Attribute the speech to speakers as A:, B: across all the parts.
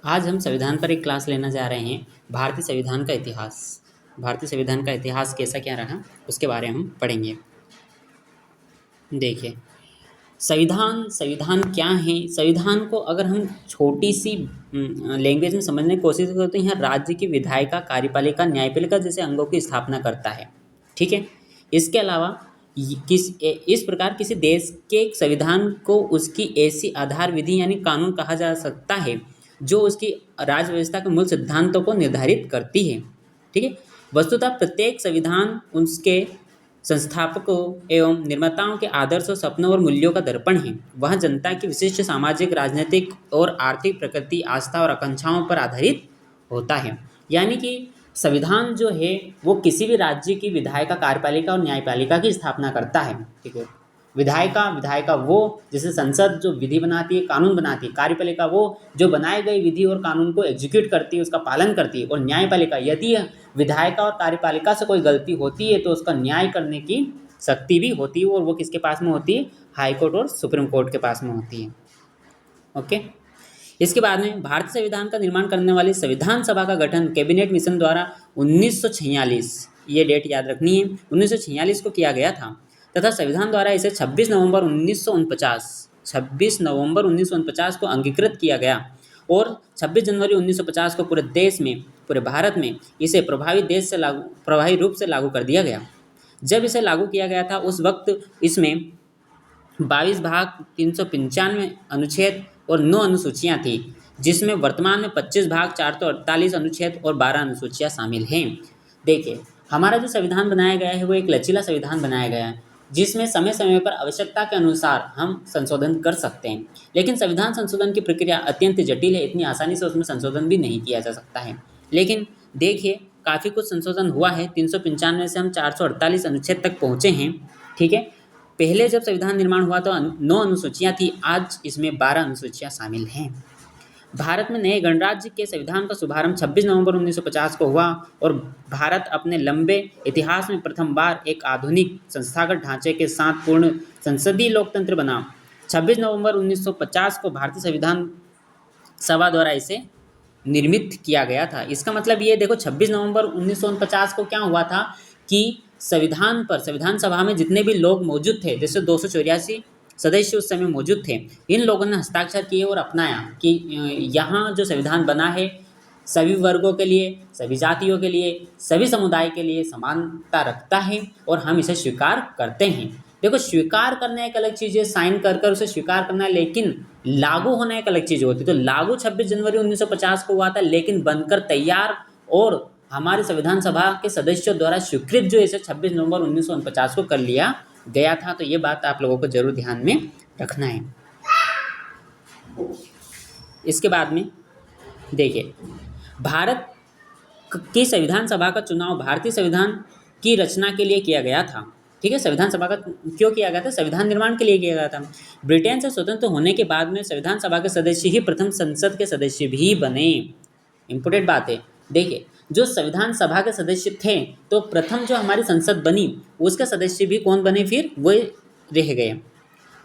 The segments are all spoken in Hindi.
A: आज हम संविधान पर एक क्लास लेना जा रहे हैं। भारतीय संविधान का इतिहास। भारतीय संविधान का इतिहास कैसा क्या रहा उसके बारे में हम पढ़ेंगे। देखिए, संविधान संविधान क्या है। संविधान को अगर हम छोटी सी लैंग्वेज में समझने की कोशिश करें तो यहाँ राज्य की विधायिका, कार्यपालिका, न्यायपालिका जैसे अंगों की स्थापना करता है। ठीक है। इसके अलावा इस प्रकार किसी देश के संविधान को उसकी ऐसी आधार विधि यानी कानून कहा जा सकता है जो उसकी राज्य व्यवस्था के मूल सिद्धांतों को निर्धारित करती है। ठीक है। वस्तुतः प्रत्येक संविधान उसके संस्थापकों एवं निर्माताओं के आदर्शों, सपनों और मूल्यों का दर्पण है। वह जनता की विशिष्ट सामाजिक, राजनीतिक और आर्थिक प्रकृति, आस्था और आकांक्षाओं पर आधारित होता है। यानी कि संविधान जो है वो किसी भी राज्य की विधायिका, कार्यपालिका और न्यायपालिका की स्थापना करता है। ठीक है। विधायिका वो जैसे संसद जो विधि बनाती है, कानून बनाती है। कार्यपालिका वो जो बनाए गए विधि और कानून को एग्जीक्यूट करती है, उसका पालन करती है। और न्यायपालिका, यदि विधायिका और कार्यपालिका से कोई गलती होती है तो उसका न्याय करने की शक्ति भी होती है। और वो किसके पास में होती है? हाई कोर्ट और सुप्रीम कोर्ट के पास में होती है। ओके। इसके बाद में भारतीय संविधान का निर्माण करने वाली संविधान सभा का गठन कैबिनेट मिशन द्वारा 1946, ये डेट याद रखनी है, 1946 को किया गया था तथा संविधान द्वारा इसे 26 नवंबर 1949 को अंगीकृत किया गया। और 26 जनवरी 1950 को पूरे देश में, पूरे भारत में इसे प्रभावी रूप से लागू कर दिया गया। जब इसे लागू किया गया था उस वक्त इसमें 22 भाग, 395 अनुच्छेद और 9 अनुसूचियाँ थी, जिसमें वर्तमान में 25 भाग, 448 अनुच्छेद और 12 अनुसूचियाँ शामिल हैं। देखिए, हमारा जो संविधान बनाया गया है वो एक लचीला संविधान बनाया गया है, जिसमें समय समय पर आवश्यकता के अनुसार हम संशोधन कर सकते हैं। लेकिन संविधान संशोधन की प्रक्रिया अत्यंत जटिल है, इतनी आसानी से उसमें संशोधन भी नहीं किया जा सकता है। लेकिन देखिए, काफ़ी कुछ संशोधन हुआ है। 395 से हम 448 अनुच्छेद तक पहुँचे हैं। ठीक है। पहले जब संविधान निर्माण हुआ तो 9 अनुसूचियाँ थी, आज इसमें 12 अनुसूचियाँ शामिल हैं। भारत में नए गणराज्य के संविधान का शुभारंभ 26 नवंबर 1950 को हुआ और भारत अपने लंबे इतिहास में प्रथम बार एक आधुनिक संस्थागत ढांचे के साथ पूर्ण संसदीय लोकतंत्र बना। 26 नवंबर 1950 को भारतीय संविधान सभा द्वारा इसे निर्मित किया गया था। इसका मतलब ये देखो, 26 नवंबर 1949 को क्या हुआ था कि संविधान सभा में जितने भी लोग मौजूद थे, जैसे 284 सदस्य उस समय मौजूद थे, इन लोगों ने हस्ताक्षर किए और अपनाया कि यहाँ जो संविधान बना है सभी वर्गों के लिए, सभी जातियों के लिए, सभी समुदाय के लिए समानता रखता है और हम इसे स्वीकार करते हैं। देखो, स्वीकार करना एक अलग चीज़ है, साइन कर उसे स्वीकार करना है, लेकिन लागू होना एक अलग चीज़ होती है। तो लागू 26 जनवरी 1950 को हुआ था, लेकिन बनकर तैयार और हमारे संविधान सभा के सदस्यों द्वारा स्वीकृत जो इसे 26 नवंबर 1949 को कर लिया गया था। तो ये बात आप लोगों को जरूर ध्यान में रखना है। इसके बाद में देखिए, भारत की संविधान सभा का चुनाव भारतीय संविधान की रचना के लिए किया गया था। ठीक है। संविधान सभा का क्यों किया गया था? संविधान निर्माण के लिए किया गया था। ब्रिटेन से स्वतंत्र होने के बाद में संविधान सभा के सदस्य ही प्रथम संसद के सदस्य भी बने। इंपॉर्टेंट बात है। देखिए, जो संविधान सभा के सदस्य थे तो प्रथम जो हमारी संसद बनी उसके सदस्य भी कौन बने? फिर वो रह गए।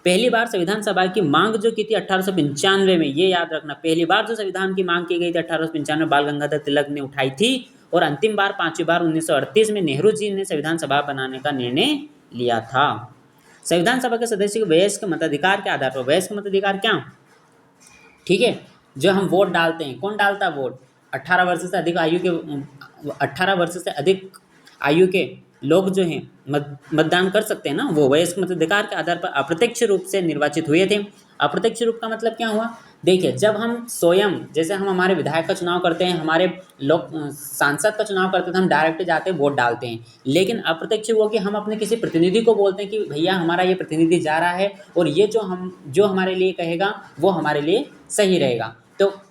A: पहली बार संविधान सभा की मांग जो की थी 1895 में, ये याद रखना, पहली बार जो संविधान की मांग की गई थी 1895 बाल गंगाधर तिलक ने उठाई थी। और अंतिम बार, पांचवी बार 1938 में नेहरू जी ने संविधान सभा बनाने का निर्णय लिया था। संविधान सभा के सदस्य के वयस्क मताधिकार के आधार पर, वयस्क मताधिकार क्या? ठीक है, जो हम वोट डालते हैं, कौन डालता है वोट? 18 वर्ष से अधिक आयु के लोग जो हैं मतदान कर सकते हैं ना, वो वयस्क मताधिकार के आधार पर अप्रत्यक्ष रूप से निर्वाचित हुए थे। अप्रत्यक्ष रूप का मतलब क्या हुआ? देखिए, जब हम स्वयं, जैसे हम हमारे विधायक का चुनाव करते हैं, हमारे लोग सांसद का चुनाव करते हैं, तो हम डायरेक्ट जाते हैं, वोट डालते हैं। लेकिन अप्रत्यक्ष वो कि हम अपने किसी प्रतिनिधि को बोलते हैं कि भैया हमारा ये प्रतिनिधि जा रहा है और ये जो हमारे लिए कहेगा वो हमारे लिए सही रहेगा। तो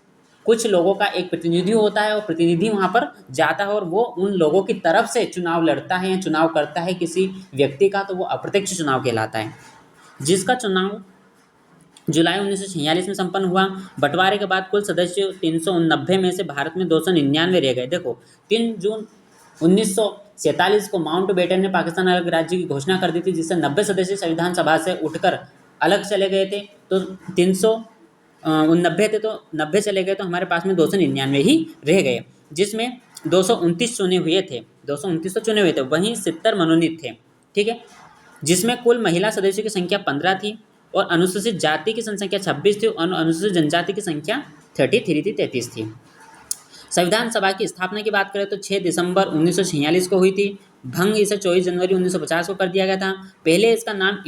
A: कुछ लोगों का एक प्रतिनिधि होता है और प्रतिनिधि वहाँ पर जाता है और वो उन लोगों की तरफ से चुनाव लड़ता है या चुनाव करता है किसी व्यक्ति का, तो वो अप्रत्यक्ष चुनाव कहलाता है। जिसका चुनाव जुलाई 1946 में संपन्न हुआ। बंटवारे के बाद कुल सदस्य 390 में से भारत में 299 रह गए। देखो, 3 जून 1947 को माउंटबेटन ने पाकिस्तान अलग राज्य की घोषणा कर दी थी, जिससे 90 सदस्य संविधान सभा से उठकर अलग चले गए थे। तो 90 थे, तो 90 चले गए, तो हमारे पास में 299 ही रह गए, जिसमें 229 चुने हुए थे, 229 तो चुने हुए थे, वहीं 70 मनोनीत थे। ठीक है, जिसमें कुल महिला सदस्यों की संख्या 15 थी और अनुसूचित जाति की जनसंख्या 26 थी और अनुसूचित जनजाति की संख्या 33 थी, 33 थी। संविधान सभा की स्थापना की बात करें तो 6 दिसंबर 1946 को हुई थी। भंग इसे 24 जनवरी 1950 को कर दिया गया था। पहले इसका नाम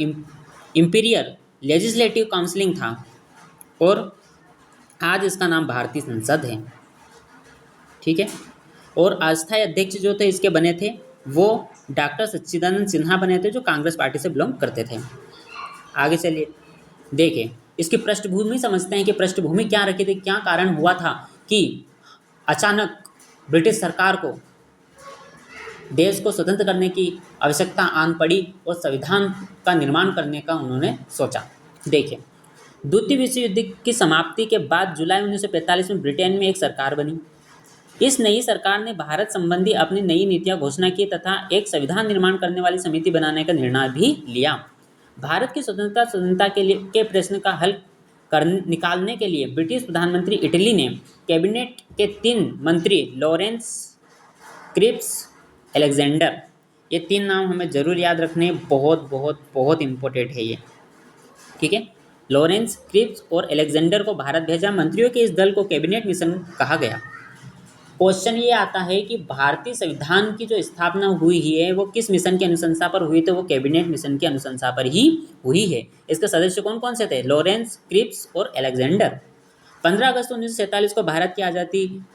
A: इंपीरियल लेजिस्लेटिव काउंसिलिंग था और आज इसका नाम भारतीय संसद है। ठीक है, और अस्थायी अध्यक्ष जो थे इसके बने थे वो डॉक्टर सच्चिदानंद सिन्हा बने थे, जो कांग्रेस पार्टी से बिलोंग करते थे। आगे चलिए देखिए, इसकी पृष्ठभूमि समझते हैं कि पृष्ठभूमि क्या रखी थी, क्या कारण हुआ था कि अचानक ब्रिटिश सरकार को देश को स्वतंत्र करने की आवश्यकता आन पड़ी और संविधान का निर्माण करने का उन्होंने सोचा। देखिए, द्वितीय विश्व युद्ध की समाप्ति के बाद जुलाई 1945 में ब्रिटेन में एक सरकार बनी। इस नई सरकार ने भारत संबंधी अपनी नई नीतियां घोषणा की तथा एक संविधान निर्माण करने वाली समिति बनाने का निर्णय भी लिया। भारत की स्वतंत्रता के प्रश्न का हल निकालने के लिए ब्रिटिश प्रधानमंत्री इटली ने कैबिनेट के 3 मंत्री लॉरेंस, क्रिप्स, अलेक्जेंडर, ये 3 नाम हमें जरूर याद रखने, बहुत बहुत बहुत इंपॉर्टेंट है ये। ठीक है, लॉरेंस, क्रिप्स और अलेक्जेंडर को भारत भेजा। मंत्रियों के इस दल को कैबिनेट मिशन कहा गया। क्वेश्चन ये आता है कि भारतीय संविधान की जो स्थापना हुई है वो किस मिशन की अनुशंसा पर हुई, तो वो कैबिनेट मिशन की अनुशंसा पर ही हुई है। इसके सदस्य कौन कौन से थे? लॉरेंस, क्रिप्स और अलेक्जेंडर। 15 अगस्त 1947 को भारत की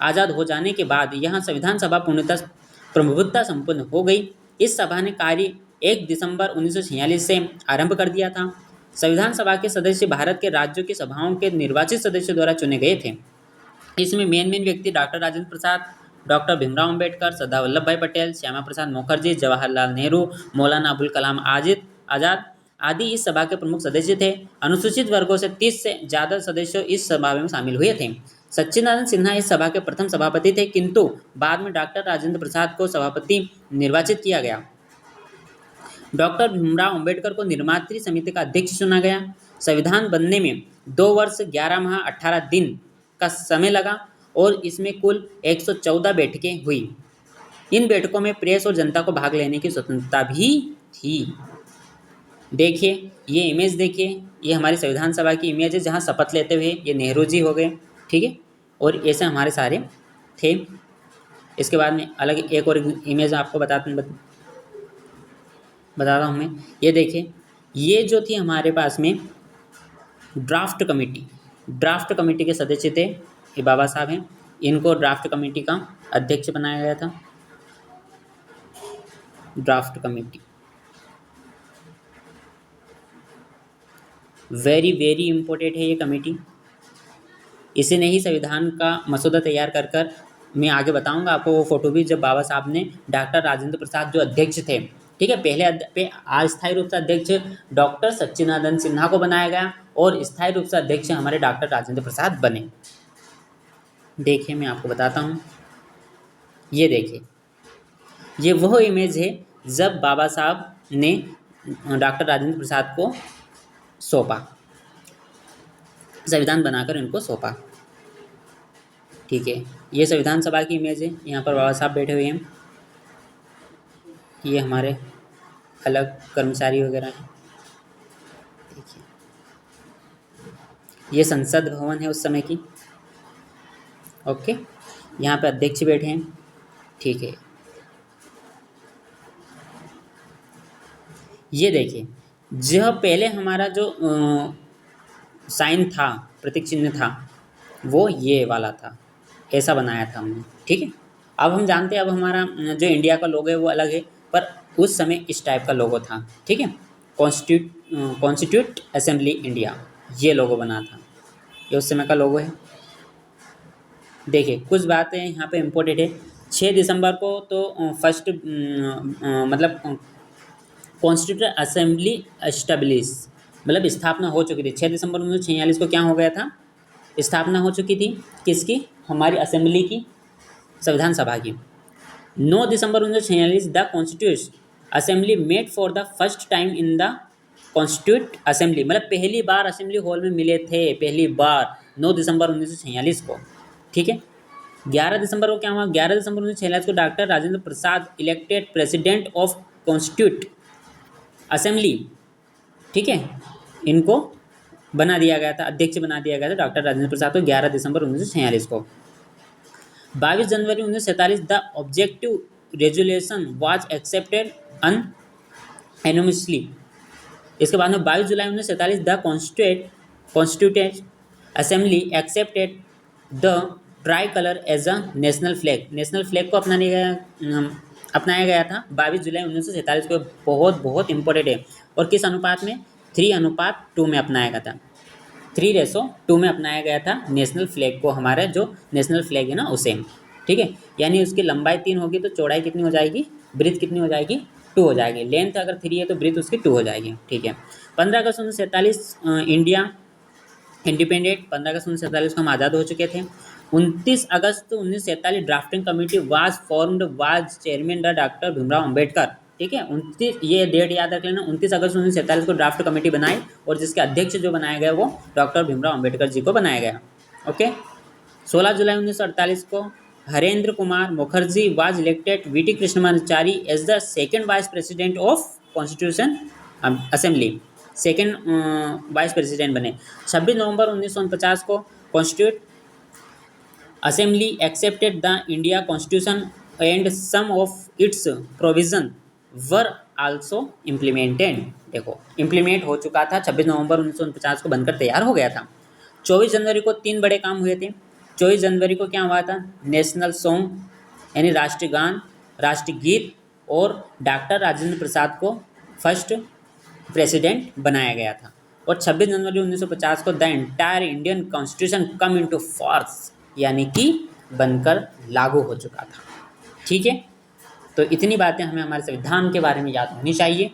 A: आज़ाद हो जाने के बाद यहाँ संविधान सभा पूर्णतः प्रभुत्ता संपन्न हो गई। इस सभा ने कार्य 1 दिसंबर 1946 से आरंभ कर दिया था। संविधान सभा के सदस्य भारत के राज्यों की सभाओं के निर्वाचित सदस्यों द्वारा चुने गए थे। इसमें मेन व्यक्ति डॉक्टर राजेंद्र प्रसाद, डॉक्टर भीमराव अंबेडकर, सरदार वल्लभ भाई पटेल, श्यामा प्रसाद मुखर्जी, जवाहरलाल नेहरू, मौलाना अबुल कलाम आज़ाद आदि इस सभा के प्रमुख सदस्य थे। अनुसूचित वर्गों से 30 से ज़्यादा सदस्य इस सभा में शामिल हुए थे। सच्चिदानंद सिन्हा इस सभा के प्रथम सभापति थे, किंतु बाद में डॉक्टर राजेंद्र प्रसाद को सभापति निर्वाचित किया गया। डॉक्टर भीमराव अंबेडकर को निर्मात्री समिति का अध्यक्ष चुना गया। संविधान बनने में 2 वर्ष 11 माह 18 दिन का समय लगा और इसमें कुल 114 बैठकें हुई। इन बैठकों में प्रेस और जनता को भाग लेने की स्वतंत्रता भी थी। देखिए, ये इमेज देखिए, ये हमारी संविधान सभा की इमेज है जहाँ शपथ लेते हुए ये नेहरू जी हो गए। ठीक है, और ऐसे हमारे सारे थे। इसके बाद में अलग एक और इमेज आपको बताता हूँ मैं। ये देखिए, ये जो थी हमारे पास में ड्राफ्ट कमेटी के सदस्य थे, ये बाबा साहब हैं। इनको ड्राफ्ट कमेटी का अध्यक्ष बनाया गया था। Draft committee very very important है ये कमेटी। इसी ने ही संविधान का मसौदा तैयार कर मैं आगे बताऊंगा आपको वो फोटो भी, जब बाबा साहब ने डॉक्टर राजेंद्र प्रसाद जो अध्यक्ष थे, ठीक है, पहले अस्थायी रूप से अध्यक्ष डॉक्टर सच्चिदानंद सिन्हा को बनाया गया और स्थायी रूप से अध्यक्ष हमारे डॉक्टर राजेंद्र प्रसाद बने। देखिए, मैं आपको बताता हूँ। ये देखिए, ये वह इमेज है जब बाबा साहब ने डॉक्टर राजेंद्र प्रसाद को सौंपा, संविधान बनाकर इनको सौंपा। ठीक है, ये संविधान सभा की इमेज है। यहाँ पर बाबा साहब बैठे हुए हैं। ये हमारे अलग कर्मचारी वगैरह हैं। देखिए, ये संसद भवन है उस समय की। ओके, यहाँ पे अध्यक्ष बैठे हैं। ठीक है, ये देखिए, जो पहले हमारा जो साइन था, प्रतीक चिन्ह था, वो ये वाला था, ऐसा बनाया था हमने। ठीक है, अब हम जानते हैं, अब हमारा जो इंडिया का लोगो है वो अलग है, पर उस समय इस टाइप का लोगो था। ठीक है, कॉन्स्टिट्यूट असेंबली इंडिया, ये लोगो बना था। ये उस समय का लोगो है। देखिए, कुछ बातें यहाँ पे इम्पोर्टेंट है। 6 दिसंबर को तो फर्स्ट मतलब कॉन्स्टिट्यूट असेंबली एस्टेब्लिश, मतलब स्थापना हो चुकी थी। 6 दिसंबर 1946 को क्या हो गया था? स्थापना हो चुकी थी। किसकी? हमारी असेंबली की, संविधान सभा की। 9 December 1946 the constitute assembly met for the first time in the constitute assembly, मतलब पहली बार असेंबली हॉल में मिले थे, पहली बार 9 दिसंबर 1946 को। ठीक है, 11 दिसंबर को क्या हुआ, 11 दिसंबर 1946 को doctor Rajendra Prasad elected president of constitute assembly. ठीक है, इनको बना दिया गया था, अध्यक्ष बना दिया गया था डॉक्टर राजेंद्र प्रसाद को 11 दिसंबर 1946 को। 22 जनवरी 1947 the objective resolution was accepted unanimously. इसके बाद में 22 जुलाई 1947 the constituent assembly accepted the tricolour as a national flag. National flag को अपनाया गया था 22 जुलाई 1947 को। बहुत बहुत इंपॉर्टेंट है। और किस अनुपात में, 3:2 में अपनाया गया था, 3:2 में अपनाया गया था नेशनल फ्लैग को। हमारा जो नेशनल फ्लैग है ना उसे, ठीक है, यानी उसकी लंबाई 3 होगी तो चौड़ाई कितनी हो जाएगी, ब्रीथ कितनी हो जाएगी, 2 हो जाएगी। लेंथ अगर 3 है तो ब्रीथ उसकी 2 हो जाएगी। ठीक है, 15 अगस्त 1947 इंडिया इंडिपेंडेंट, 15 अगस्त 1947 को हम आज़ाद हो चुके थे। 29 अगस्त 1947 drafting committee was formed, was chairman the doctor Bhimrao Ambedkar. ठीक है, 29, ये डेट याद रख लेना, 29 अगस्त 1947 को ड्राफ्ट कमेटी बनाई और जिसके अध्यक्ष जो बनाया गया वो डॉक्टर भीमराव अंबेडकर जी को बनाया गया। ओके, 16 जुलाई 1948 को Harendra Kumar Mukherjee was elected VT Krishnamachari as the second vice president of constitution assembly, second vice president बने। 26 नवंबर 1949 को constitute assembly accepted the India constitution and some of its provision were also implemented. देखो, इम्प्लीमेंट हो चुका था, 26 नवंबर 1949 को बनकर तैयार हो गया था। 24 जनवरी को 3 बड़े काम हुए थे। 24 जनवरी को क्या हुआ था, नेशनल सॉन्ग यानी राष्ट्रीय गान, राष्ट्रीय गीत और डॉक्टर राजेंद्र प्रसाद को फर्स्ट प्रेसिडेंट बनाया गया था। और 26 जनवरी 1950 को the entire Indian constitution come into force, यानी कि बनकर लागू हो चुका था। ठीक है, तो इतनी बातें हमें हमारे संविधान के बारे में याद होनी चाहिए।